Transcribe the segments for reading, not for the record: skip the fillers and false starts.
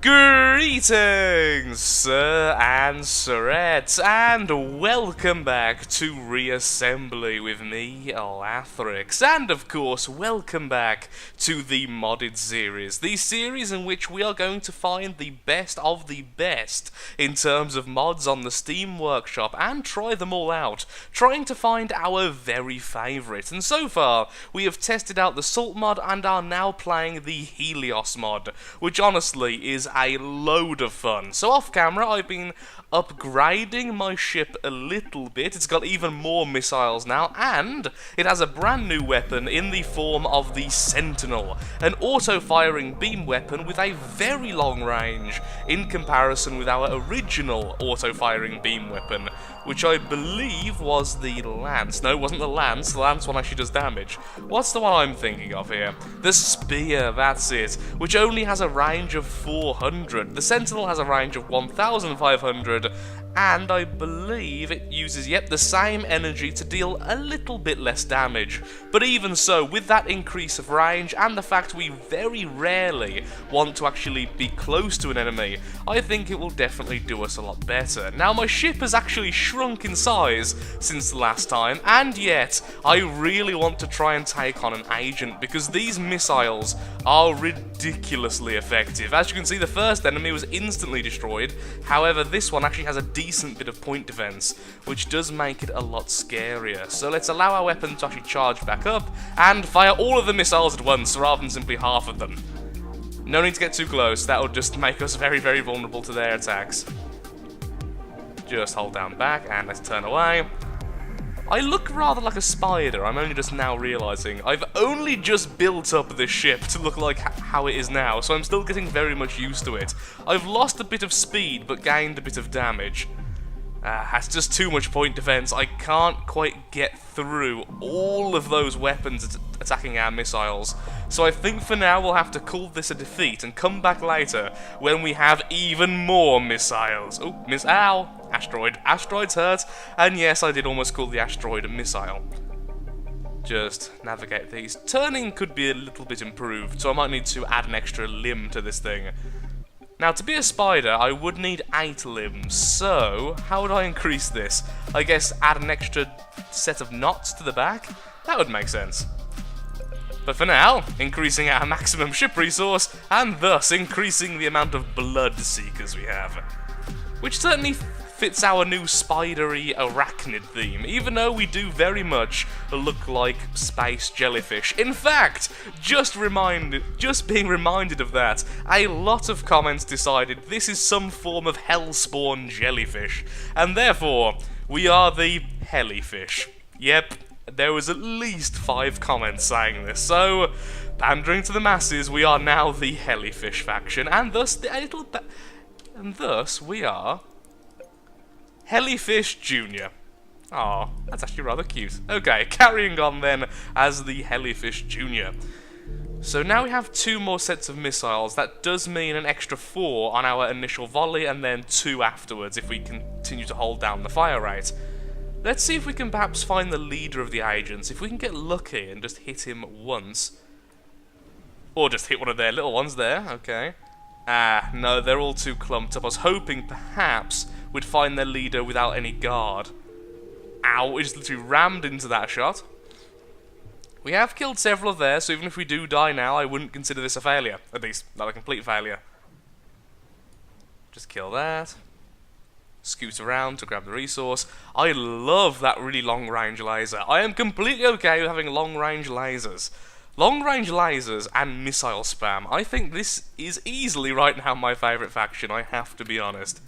Greetings, sir and sirettes, and welcome back to Reassembly with me, Lathrix, and of course, welcome back to the modded series, the series in which we are going to find the best of the best in terms of mods on the Steam Workshop and try them all out, trying to find our very favourite. And so far, we have tested out the Salt mod and are now playing the Helios mod, which honestly is a load of fun. So off camera I've been upgrading my ship a little bit. It's got even more missiles now, and it has a brand new weapon in the form of the Sentinel, an auto-firing beam weapon with a very long range in comparison with our original auto-firing beam weapon, which I believe was the Lance. No, it wasn't the Lance one actually does damage. What's the one I'm thinking of here? The Spear, that's it, which only has a range of 400. The Sentinel has a range of 1,500, and I believe it uses, the same energy to deal a little bit less damage. But even so, with that increase of range, and the fact we very rarely want to actually be close to an enemy, I think it will definitely do us a lot better. Now, my ship has actually shrunk in size since the last time, and yet, I really want to try and take on an agent, because these missiles are ridiculously effective. As you can see, the first enemy was instantly destroyed, however, this one actually has a decent bit of point defense, which does make it a lot scarier. So let's allow our weapon to actually charge back up and fire all of the missiles at once rather than simply half of them. No need to get too close, that will just make us very, very vulnerable to their attacks. Just hold down back and let's turn away. I look rather like a spider, I'm only just now realising. I've only just built up this ship to look like how it is now, so I'm still getting very much used to it. I've lost a bit of speed, but gained a bit of damage. That's just too much point defense. I can't quite get through all of those weapons attacking our missiles. So I think for now we'll have to call this a defeat and come back later when we have even more missiles. Oh, ow! Asteroid. Asteroids hurt. And yes, I did almost call the asteroid a missile. Just navigate these. Turning could be a little bit improved, so I might need to add an extra limb to this thing. Now, to be a spider, I would need 8 limbs, so how would I increase this? I guess add an extra set of knots to the back? That would make sense. But for now, increasing our maximum ship resource, and thus increasing the amount of blood seekers we have. Which certainly fits our new spidery arachnid theme, even though we do very much look like space jellyfish. In fact, just being reminded of that, a lot of comments decided this is some form of hellspawn jellyfish, and therefore, we are the hellyfish. Yep, there was at least 5 comments saying this, so pandering to the masses, we are now the hellyfish faction, and thus we are Hellyfish Jr. Aw, that's actually rather cute. Okay, carrying on then as the Hellyfish Jr. So now we have 2 more sets of missiles. That does mean an extra 4 on our initial volley and then 2 afterwards if we continue to hold down the fire rate. Let's see if we can perhaps find the leader of the agents. If we can get lucky and just hit him once. Or just hit one of their little ones there, okay. Ah, no, they're all too clumped up. I was hoping perhaps we'd find their leader without any guard. Ow, we just literally rammed into that shot. We have killed several of theirs, so even if we do die now, I wouldn't consider this a failure. At least, not a complete failure. Just kill that. Scoot around to grab the resource. I love that really long-range laser. I am completely okay with having long-range lasers. Long-range lasers and missile spam. I think this is easily right now my favourite faction, I have to be honest.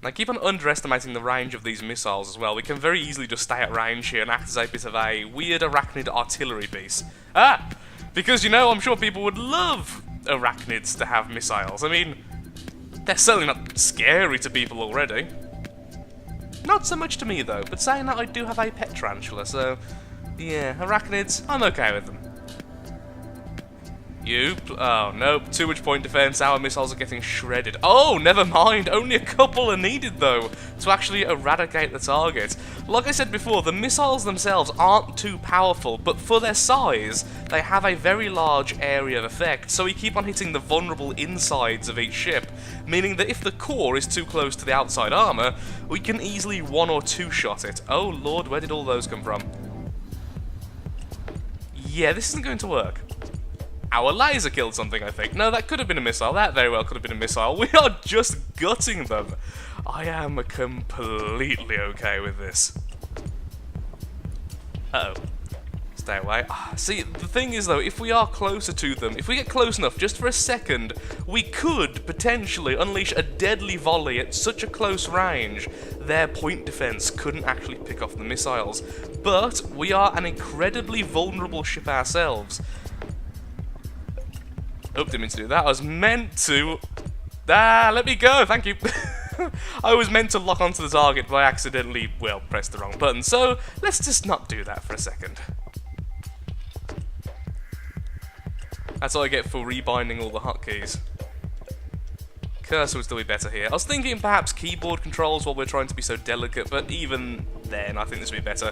Now keep on underestimating the range of these missiles as well. We can very easily just stay at range here and act as a bit of a weird arachnid artillery piece. Because, you know, I'm sure people would love arachnids to have missiles. I mean, they're certainly not scary to people already. Not so much to me though, but saying that, I do have a pet tarantula, so yeah, arachnids, I'm okay with them. Oh, nope. Too much point defense. Our missiles are getting shredded. Oh, never mind. Only a couple are needed, though, to actually eradicate the target. Like I said before, the missiles themselves aren't too powerful, but for their size, they have a very large area of effect, so we keep on hitting the vulnerable insides of each ship, meaning that if the core is too close to the outside armor, we can easily one or two shot it. Oh, Lord, where did all those come from? Yeah, this isn't going to work. Our laser killed something, I think. No, that could have been a missile. That very well could have been a missile. We are just gutting them. I am completely okay with this. Uh-oh. Stay away. See, the thing is, though, if we are closer to them, if we get close enough, just for a second, we could potentially unleash a deadly volley at such a close range, their point defense couldn't actually pick off the missiles. But we are an incredibly vulnerable ship ourselves. Oh, didn't mean to do that. I was meant to... let me go, thank you. I was meant to lock onto the target, but I accidentally, well, pressed the wrong button. So, let's just not do that for a second. That's all I get for rebinding all the hotkeys. Cursor would still be better here. I was thinking perhaps keyboard controls while we're trying to be so delicate, but even then, I think this would be better.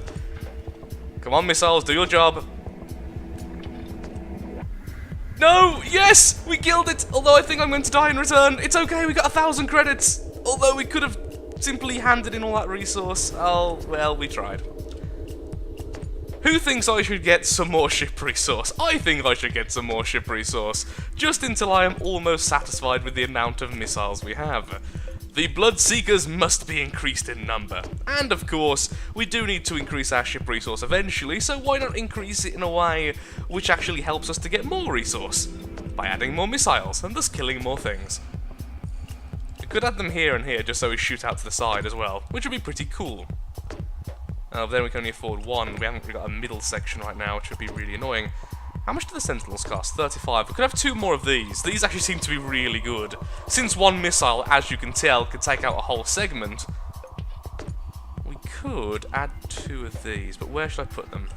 Come on, missiles, do your job. No! Yes! We killed it! Although I think I'm going to die in return. It's okay, we got 1,000 credits! Although we could have simply handed in all that resource. Oh, well, we tried. Who thinks I should get some more ship resource? I think I should get some more ship resource, just until I am almost satisfied with the amount of missiles we have. The Bloodseekers must be increased in number. And of course, we do need to increase our ship resource eventually, so why not increase it in a way which actually helps us to get more resource? By adding more missiles, and thus killing more things. We could add them here and here, just so we shoot out to the side as well, which would be pretty cool. Then we can only afford one, we haven't really got a middle section right now, which would be really annoying. How much do the Sentinels cost? 35. We could have 2 more of these. These actually seem to be really good. Since one missile, as you can tell, could take out a whole segment, we could add 2 of these, but where should I put them?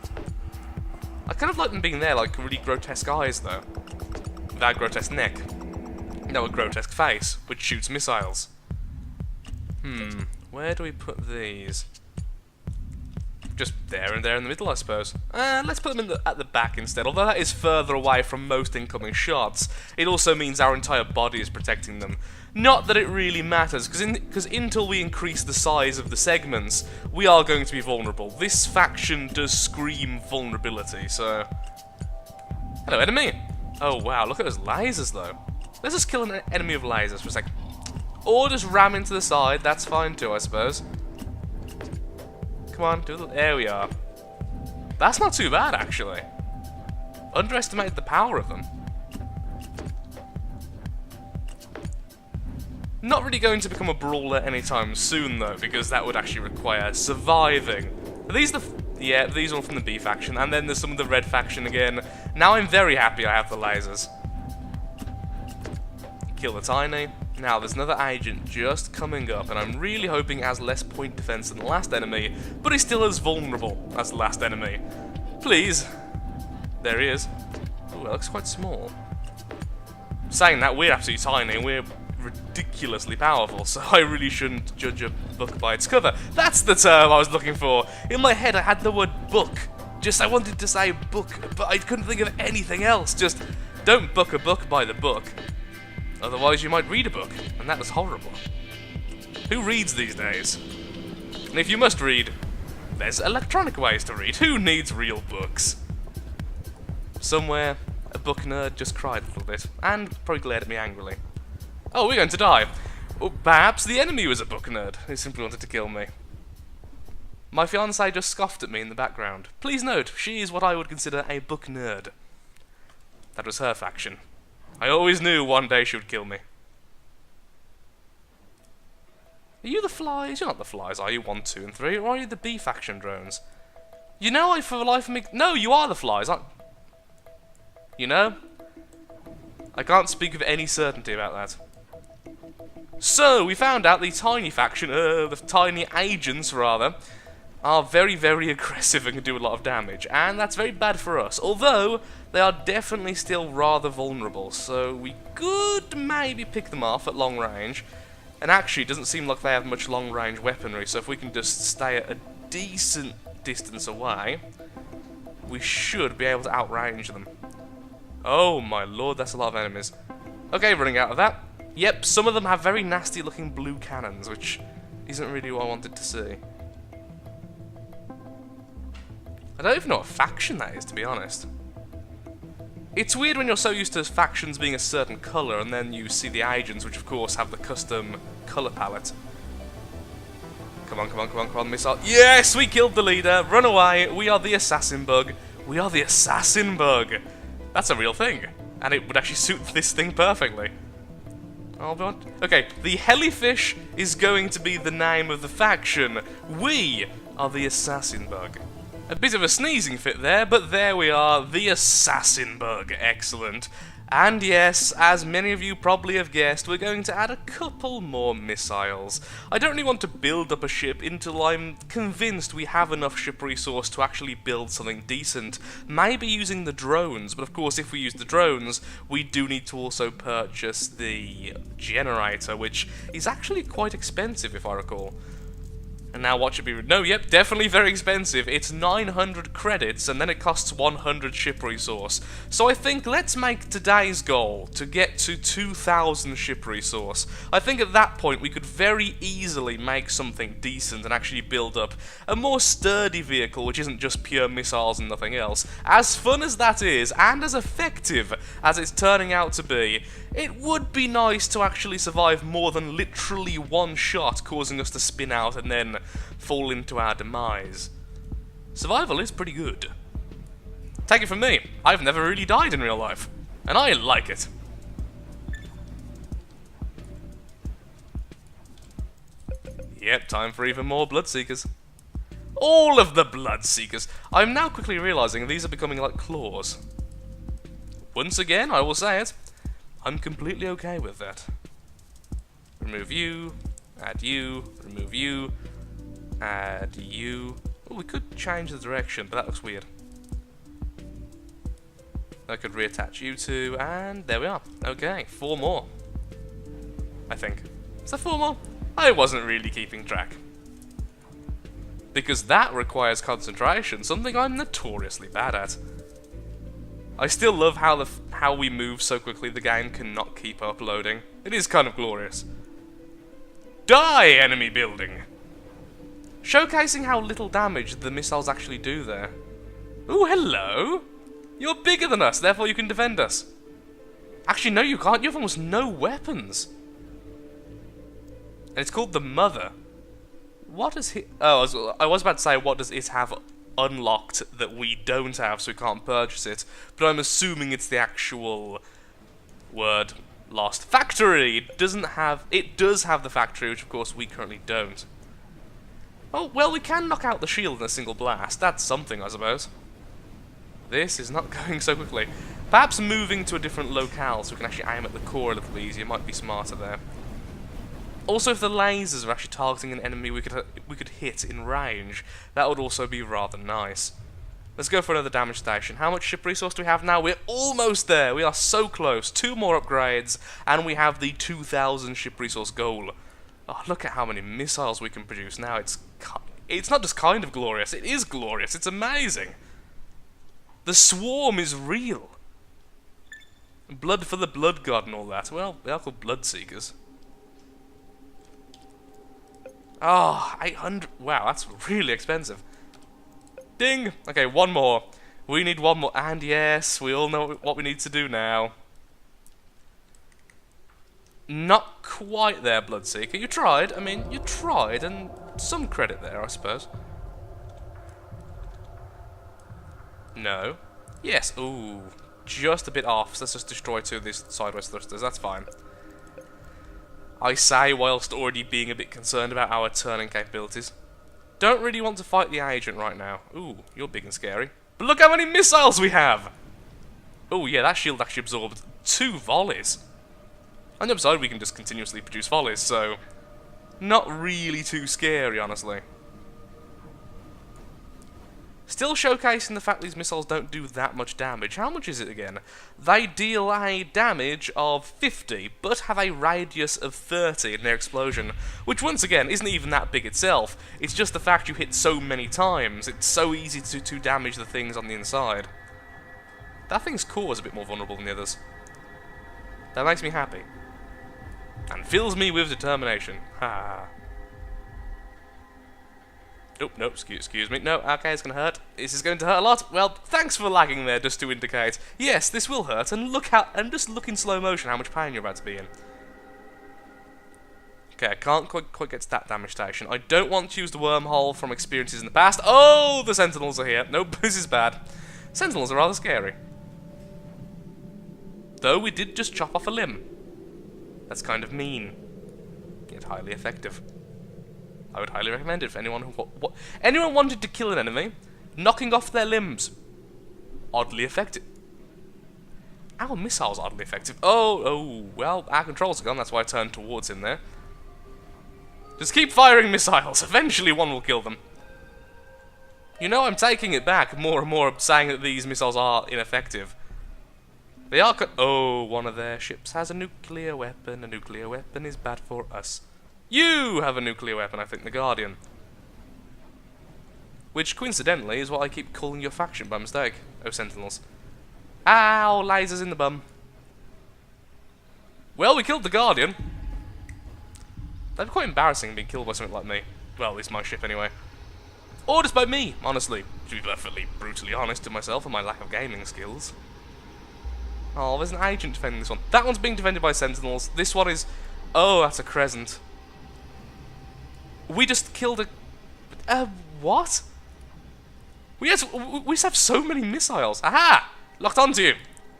I kind of like them being there, like really grotesque eyes, though. Without a grotesque neck. No, a grotesque face, which shoots missiles. Where do we put these? Just there and there in the middle, I suppose. Let's put them at the back instead, although that is further away from most incoming shots. It also means our entire body is protecting them. Not that it really matters, because until we increase the size of the segments, we are going to be vulnerable. This faction does scream vulnerability, so... Hello, enemy! Oh wow, look at those lasers, though. Let's just kill an enemy of lasers for a sec. Or just ram into the side, that's fine too, I suppose. Come on, there we are. That's not too bad, actually. Underestimated the power of them. Not really going to become a brawler anytime soon, though, because that would actually require surviving. Are these yeah, these are all from the B faction, and then there's some of the red faction again. Now I'm very happy I have the lasers. Kill the tiny. Now, there's another agent just coming up, and I'm really hoping it has less point defense than the last enemy, but he's still as vulnerable as the last enemy. Please. There he is. Ooh, that looks quite small. Saying that, we're absolutely tiny, and we're ridiculously powerful, so I really shouldn't judge a book by its cover. That's the term I was looking for. In my head, I had the word book. I wanted to say book, but I couldn't think of anything else. Just, don't book a book by the book. Otherwise you might read a book, and that was horrible. Who reads these days? And if you must read, there's electronic ways to read. Who needs real books? Somewhere, a book nerd just cried a little bit, and probably glared at me angrily. Oh, we're going to die. Or perhaps the enemy was a book nerd who simply wanted to kill me. My fiancée just scoffed at me in the background. Please note, she is what I would consider a book nerd. That was her faction. I always knew one day she would kill me. Are you the flies? You're not the flies, are you? 1, 2, and 3. Or are you the B faction drones? You know, I for the life of me... No, you are the flies, aren't... You know? I can't speak with any certainty about that. So, we found out the tiny faction, the tiny agents, rather, are very, very aggressive and can do a lot of damage, and that's very bad for us. Although, they are definitely still rather vulnerable, so we could maybe pick them off at long range. And actually, it doesn't seem like they have much long-range weaponry, so if we can just stay at a decent distance away, we should be able to outrange them. Oh my lord, that's a lot of enemies. Okay, running out of that. Yep, some of them have very nasty-looking blue cannons, which isn't really what I wanted to see. I don't even know what faction that is, to be honest. It's weird when you're so used to factions being a certain colour, and then you see the agents, which of course have the custom colour palette. Come on, come on, come on, come on, missile. Yes, we killed the leader. Run away. We are the assassin bug. We are the assassin bug. That's a real thing. And it would actually suit this thing perfectly. Oh, but okay, the Helifish is going to be the name of the faction. We are the assassin bug. A bit of a sneezing fit there, but there we are, the assassin bug. Excellent. And yes, as many of you probably have guessed, we're going to add a couple more missiles. I don't really want to build up a ship until I'm convinced we have enough ship resource to actually build something decent. Maybe using the drones, but of course if we use the drones, we do need to also purchase the generator, which is actually quite expensive if I recall. And now what should be... No, yep, definitely very expensive. It's 900 credits, and then it costs 100 ship resource. So I think let's make today's goal to get to 2,000 ship resource. I think at that point we could very easily make something decent and actually build up a more sturdy vehicle, which isn't just pure missiles and nothing else. As fun as that is, and as effective as it's turning out to be, it would be nice to actually survive more than literally one shot causing us to spin out and then fall into our demise. Survival is pretty good. Take it from me, I've never really died in real life, and I like it. Yep, time for even more Bloodseekers. All of the Bloodseekers! I'm now quickly realising these are becoming like claws. Once again, I will say it, I'm completely okay with that. Remove you, add you, remove you, add you. Oh, we could change the direction, but that looks weird. I could reattach you two, and there we are. Okay, 4 more. I think. Is that 4 more? I wasn't really keeping track. Because that requires concentration, something I'm notoriously bad at. I still love how we move so quickly the game cannot keep uploading. It is kind of glorious. Die, enemy building! Showcasing how little damage the missiles actually do there. Ooh, hello! You're bigger than us, therefore you can defend us. Actually, no you can't, you have almost no weapons. And it's called the Mother. What does he... Oh, I was about to say, what does it have unlocked that we don't have, so we can't purchase it, but I'm assuming it's the actual word lost. Factory! It does have the factory, which of course we currently don't. Oh, well, we can knock out the shield in a single blast. That's something, I suppose. This is not going so quickly. Perhaps moving to a different locale so we can actually aim at the core a little easier might be smarter there. Also, if the lasers are actually targeting an enemy we could hit in range, that would also be rather nice. Let's go for another damage station. How much ship resource do we have now? We're almost there. We are so close. 2 more upgrades, and we have the 2,000 ship resource goal. Oh, look at how many missiles we can produce now. It's not just kind of glorious. It is glorious. It's amazing. The swarm is real. Blood for the blood god and all that. Well, they are called Bloodseekers. Oh, 800. Wow, that's really expensive. Ding! Okay, 1 more. We need 1 more. And yes, we all know what we need to do now. Not quite there, Bloodseeker. You tried. I mean, you tried, and some credit there, I suppose. No. Yes. Ooh. Just a bit off. So let's just destroy 2 of these sideways thrusters. That's fine. I say whilst already being a bit concerned about our turning capabilities. Don't really want to fight the agent right now. Ooh, you're big and scary. But look how many missiles we have! Oh yeah, that shield actually absorbed 2 volleys. On the other side, we can just continuously produce volleys, so... Not really too scary, honestly. Still showcasing the fact these missiles don't do that much damage. How much is it again? They deal a damage of 50, but have a radius of 30 in their explosion, which once again isn't even that big itself. It's just the fact you hit so many times. It's so easy to damage the things on the inside. That thing's core is a bit more vulnerable than the others. That makes me happy. And fills me with determination. Ha. Oh, no, excuse me. No, okay, it's going to hurt. This is going to hurt a lot. Well, thanks for lagging there just to indicate. Yes, this will hurt, and just look in slow motion how much pain you're about to be in. Okay, I can't quite get to that damage station. I don't want to use the wormhole from experiences in the past. Oh, the Sentinels are here. Nope, this is bad. Sentinels are rather scary. Though we did just chop off a limb. That's kind of mean, yet highly effective. I would highly recommend it for anyone who anyone wanted to kill an enemy. Knocking off their limbs, oddly effective. Our missile's oddly effective. Oh, well, our controls are gone. That's why I turned towards him there. Just keep firing missiles. Eventually, one will kill them. You know, I'm taking it back more and more, saying that these missiles are ineffective. They are. Oh, one of their ships has a nuclear weapon. A nuclear weapon is bad for us. You have a nuclear weapon, I think, the Guardian. Which, coincidentally, is what I keep calling your faction by mistake. Oh, Sentinels. Ow, lasers in the bum. Well, we killed the Guardian. That'd be quite embarrassing being killed by something like me. Well, at least my ship, anyway. Or just by me, honestly. To be perfectly brutally honest to myself and my lack of gaming skills. Oh, there's an agent defending this one. That one's being defended by Sentinels. This one is... Oh, that's a Crescent. We just killed a... what? We just have so many missiles. Aha! Locked onto you.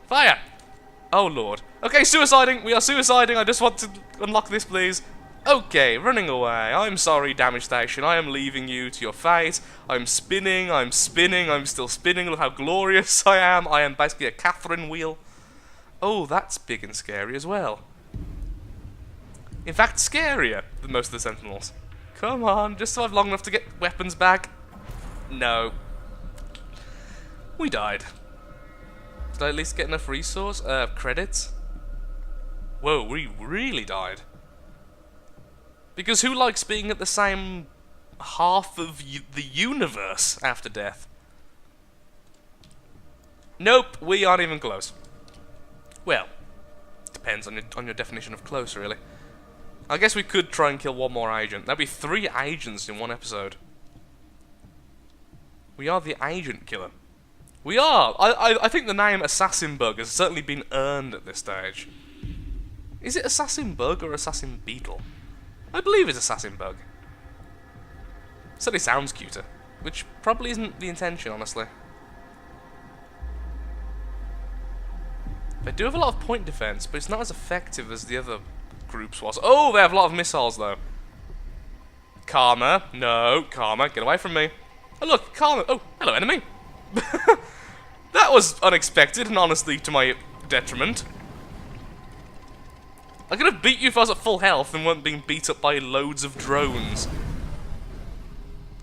Fire! Oh, Lord. Okay, suiciding. We are suiciding. I just want to unlock this, please. Okay, running away. I'm sorry, damage station. I am leaving you to your fate. I'm spinning, I'm still spinning. Look how glorious I am. I am basically a Catherine wheel. Oh, that's big and scary as well. In fact, scarier than most of the Sentinels. Come on, just survive long enough to get weapons back. No. We died. Did I at least get enough resource? Credits? Whoa, we really died. Because who likes being at the same half of the universe after death? Nope, we aren't even close. Well, depends on your definition of close, really. I guess we could try and kill one more agent. That'd be 3 agents in one episode. We are the agent killer. We are! I think the name Assassin Bug has certainly been earned at this stage. Is it Assassin Bug or Assassin Beetle? I believe it's Assassin Bug. Certainly sounds cuter. Which probably isn't the intention, honestly. They do have a lot of point defense, but it's not as effective as the other groups was. Oh, they have a lot of missiles, though. Karma. No, Karma, get away from me. Oh, look, Karma. Oh, hello, enemy. That was unexpected, and honestly, to my detriment. I could have beat you if I was at full health and weren't being beat up by loads of drones.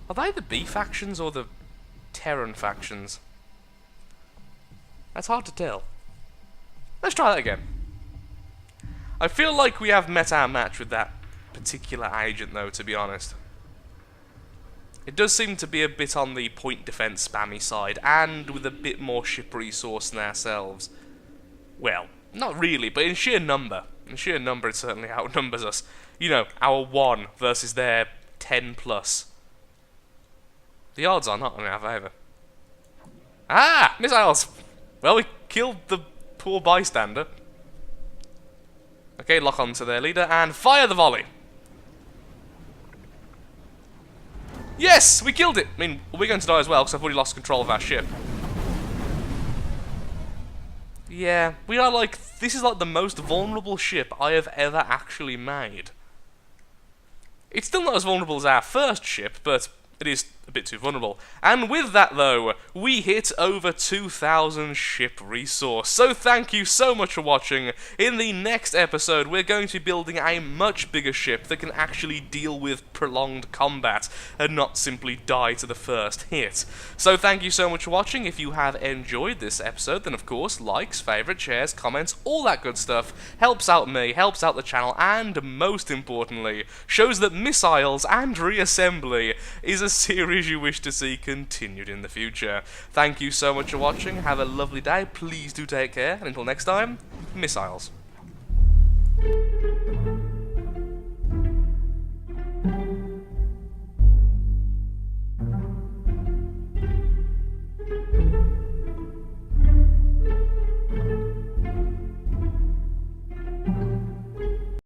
Are they the B factions or the Terran factions? That's hard to tell. Let's try that again. I feel like we have met our match with that particular agent, though, to be honest. It does seem to be a bit on the point defense spammy side, and with a bit more ship resource than ourselves. Well, not really, but in sheer number. In sheer number, it certainly outnumbers us. You know, our 1 versus their 10 plus. The odds are not in our favour. Ah! Missiles! Well, we killed the poor bystander. Okay, lock on to their leader and fire the volley. Yes! We killed it! I mean, we're going to die as well because I've already lost control of our ship. Yeah, we are like... This is like the most vulnerable ship I have ever actually made. It's still not as vulnerable as our first ship, but it is a bit too vulnerable. And with that, though, we hit over 2,000 ship resource. So thank you so much for watching. In the next episode, we're going to be building a much bigger ship that can actually deal with prolonged combat and not simply die to the first hit. So thank you so much for watching. If you have enjoyed this episode, then of course, likes, favourites, shares, comments, all that good stuff helps out me, helps out the channel, and most importantly, shows that Missiles and Reassembly is a series you wish to see continued in the future. Thank you so much for watching, have a lovely day, please do take care, and until next time, Missiles.